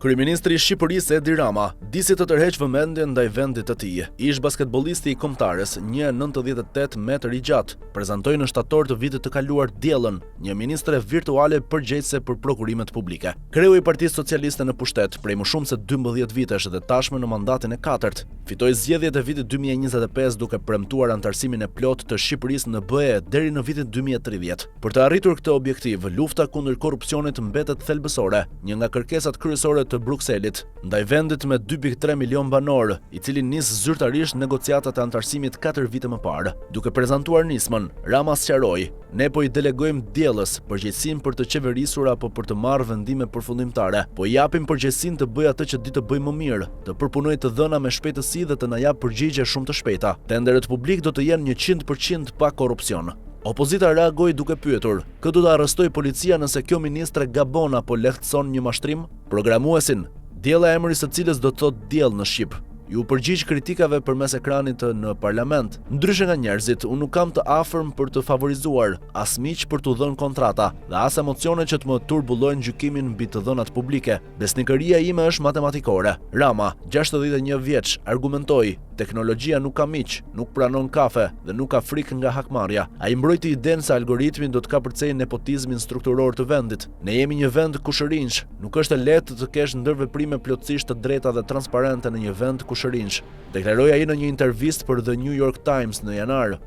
Kryeministri i Shqipërisë Edi Rama disi të tërheq vëmendjen ndaj vendit të tij. Ish basketbollisti i kombëtarës, 1,98 metër i gjatë, prezantoi në shtator të vitit të kaluar diellën, një ministre virtuale përgjegjëse për prokurimet publike. Kreu i Partisë Socialiste në pushtet prej më shumë se 12 vitesh dhe tashmë në mandatin e katërt, fitoi zgjedhjet e vitit 2025 duke premtuar antarësimin e plotë të Shqipërisë në BE deri në vitin 2030. Për të arritur këtë objektiv, lufta kundër korrupsionit mbetet thelbësore, një nga kërkesat kryesore të Brukselit, ndaj vendit me 2.3 milion banor, i cili nis zyrtarisht negociatat e antarësimit 4 vite më parë. Duke prezantuar nismën, Rama sqaroi: "Ne po i delegojmë diellës përgjegjësinë për të qeverisur apo për të marrë vendime përfundimtare, po i japim përgjegjësinë të bëjë atë që di të bëjë më mirë, të përpunojë të dhëna me shpejtësi dhe të na jap përgjigje shumë të shpejta. Tenderet publik do të jenë 100% pa korrupsion." Opozita reagoi duke pyetur: "Kë do të arrestoj policia nëse kjo ministre gabon apo lehtëson një mashtrim?" Programuesin, diella e emrit së cilës do të thotë diell në shqip, ju përgjigj kritikave përmes ekranit në parlament. "Ndryshe nga njerëzit, unë nuk kam të afërm për të favorizuar, as miq për t'u dhënë kontrata, dhe as emocione që të më turbullojnë gjykimin mbi të dhënat publike. Besnikëria ime është matematikore." Rama, 61 vjeç, argumentoi: "Teknologjia nuk ka miq, nuk pranon kafe dhe nuk ka frikë nga hakmarrja." Ai mbrojti idenë se algoritmi do të kapërcejë nepotizmin strukturor të vendit. "Ne jemi një vend kushërinjsh, nuk është e lehtë të kesh ndërveprime plotësisht të drejta dhe transparente në një vend kushërinjsh", deklaroi ai në një intervistë për The New York Times në janar.